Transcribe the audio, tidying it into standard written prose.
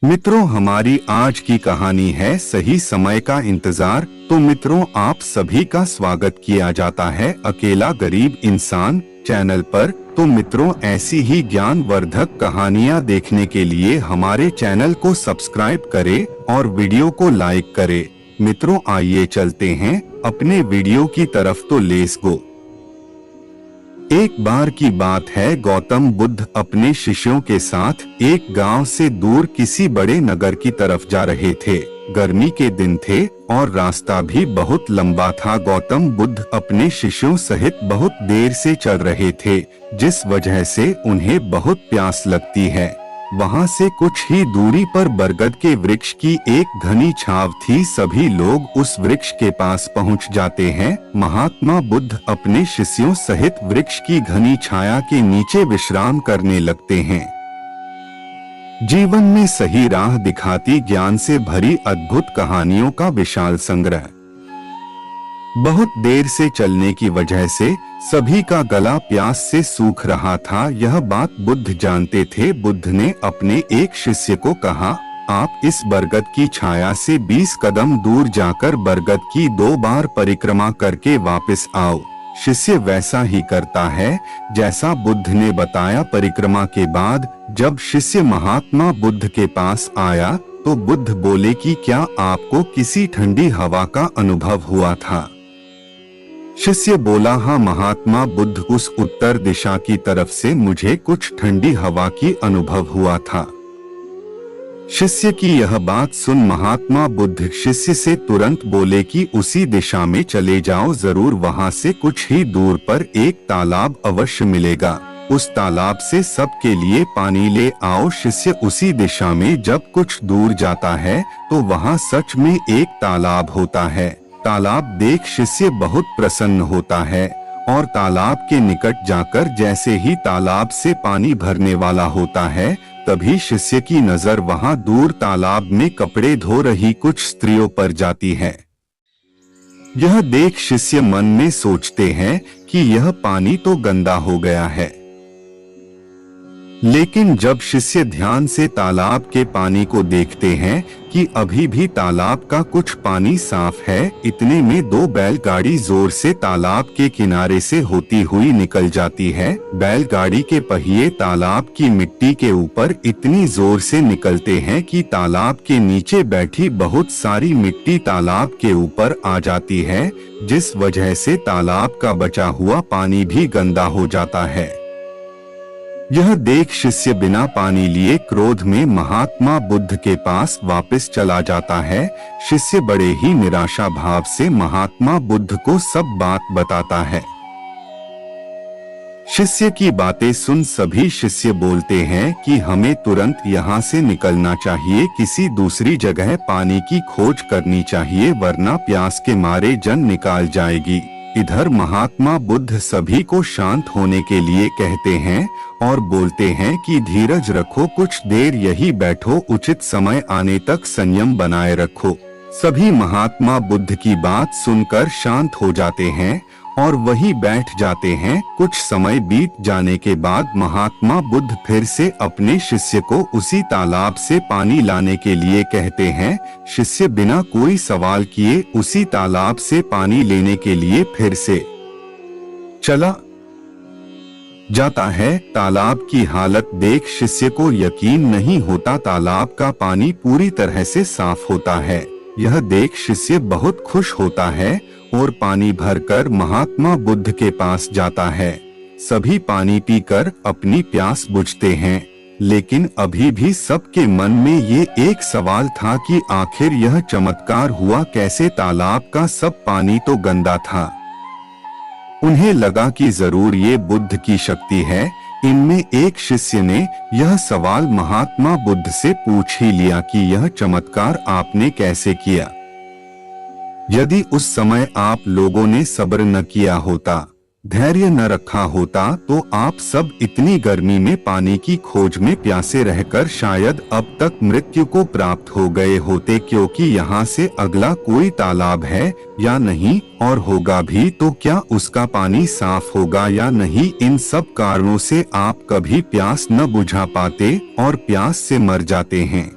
मित्रों, हमारी आज की कहानी है सही समय का इंतजार। तो मित्रों, आप सभी का स्वागत किया जाता है अकेला गरीब इंसान चैनल पर। तो मित्रों, ऐसी ही ज्ञानवर्धक कहानियां देखने के लिए हमारे चैनल को सब्सक्राइब करें और वीडियो को लाइक करें। मित्रों, आइए चलते हैं अपने वीडियो की तरफ। तो लेट्स गो। एक बार की बात है, गौतम बुद्ध अपने शिष्यों के साथ एक गांव से दूर किसी बड़े नगर की तरफ जा रहे थे। गर्मी के दिन थे और रास्ता भी बहुत लंबा था। गौतम बुद्ध अपने शिष्यों सहित बहुत देर से चल रहे थे, जिस वजह से उन्हें बहुत प्यास लगती है। वहां से कुछ ही दूरी पर बरगद के वृक्ष की एक घनी छाव थी। सभी लोग उस वृक्ष के पास पहुंच जाते हैं। महात्मा बुद्ध अपने शिष्यों सहित वृक्ष की घनी छाया के नीचे विश्राम करने लगते हैं। जीवन में सही राह दिखाती ज्ञान से भरी अद्भुत कहानियों का विशाल संग्रह। बहुत देर से चलने की वजह से सभी का गला प्यास से सूख रहा था। यह बात बुद्ध जानते थे। बुद्ध ने अपने एक शिष्य को कहा, आप इस बरगद की छाया से 20 कदम दूर जाकर बरगद की 2 बार परिक्रमा करके वापस आओ। शिष्य वैसा ही करता है जैसा बुद्ध ने बताया। परिक्रमा के बाद जब शिष्य महात्मा बुद्ध के पास आया तो बुद्ध बोले कि क्या आपको किसी ठंडी हवा का अनुभव हुआ था? शिष्य बोला, हाँ महात्मा बुद्ध, उस उत्तर दिशा की तरफ से मुझे कुछ ठंडी हवा की अनुभव हुआ था। शिष्य की यह बात सुन महात्मा बुद्ध शिष्य से तुरंत बोले कि उसी दिशा में चले जाओ, जरूर वहां से कुछ ही दूर पर एक तालाब अवश्य मिलेगा। उस तालाब से सबके लिए पानी ले आओ। शिष्य उसी दिशा में जब कुछ दूर जाता है तो वहां सच में एक तालाब होता है। तालाब देख शिष्य बहुत प्रसन्न होता है और तालाब के निकट जाकर जैसे ही तालाब से पानी भरने वाला होता है, तभी शिष्य की नजर वहां दूर तालाब में कपड़े धो रही कुछ स्त्रियों पर जाती है। यह देख शिष्य मन में सोचते हैं कि यह पानी तो गंदा हो गया है। लेकिन जब शिष्य ध्यान से तालाब के पानी को देखते हैं कि अभी भी तालाब का कुछ पानी साफ है, इतने में 2 बैलगाड़ी जोर से तालाब के किनारे से होती हुई निकल जाती है। बैलगाड़ी के पहिए तालाब की मिट्टी के ऊपर इतनी जोर से निकलते हैं कि तालाब के नीचे बैठी बहुत सारी मिट्टी तालाब के ऊपर आ जाती है, जिस वजह से तालाब का बचा हुआ पानी भी गंदा हो जाता है। यह देख शिष्य बिना पानी लिए क्रोध में महात्मा बुद्ध के पास वापस चला जाता है। शिष्य बड़े ही निराशा भाव से महात्मा बुद्ध को सब बात बताता है। शिष्य की बातें सुन सभी शिष्य बोलते हैं कि हमें तुरंत यहाँ से निकलना चाहिए, किसी दूसरी जगह पानी की खोज करनी चाहिए, वरना प्यास के मारे जान निकाल जाएगी। इधर महात्मा बुद्ध सभी को शांत होने के लिए कहते हैं और बोलते हैं कि धीरज रखो, कुछ देर यही बैठो, उचित समय आने तक संयम बनाए रखो। सभी महात्मा बुद्ध की बात सुनकर शांत हो जाते हैं और वही बैठ जाते हैं। कुछ समय बीत जाने के बाद महात्मा बुद्ध फिर से अपने शिष्य को उसी तालाब से पानी लाने के लिए कहते हैं। शिष्य बिना कोई सवाल किए उसी तालाब से पानी लेने के लिए फिर से चला जाता है। तालाब की हालत देख शिष्य को यकीन नहीं होता, तालाब का पानी पूरी तरह से साफ होता है। यह देख शिष्य बहुत खुश होता है और पानी भरकर महात्मा बुद्ध के पास जाता है। सभी पानी पीकर अपनी प्यास बुझते हैं, लेकिन अभी भी सबके मन में ये एक सवाल था कि आखिर यह चमत्कार हुआ कैसे? तालाब का सब पानी तो गंदा था। उन्हें लगा कि जरूर ये बुद्ध की शक्ति है। इनमें एक शिष्य ने यह सवाल महात्मा बुद्ध से पूछ ही लिया कि यह चमत्कार आपने कैसे किया? यदि उस समय आप लोगों ने सब्र न किया होता, धैर्य न रखा होता, तो आप सब इतनी गर्मी में पानी की खोज में प्यासे रहकर शायद अब तक मृत्यु को प्राप्त हो गए होते। क्योंकि यहाँ से अगला कोई तालाब है या नहीं, और होगा भी तो क्या उसका पानी साफ होगा या नहीं? इन सब कारणों से आप कभी प्यास न बुझा पाते और प्यास से मर जाते हैं।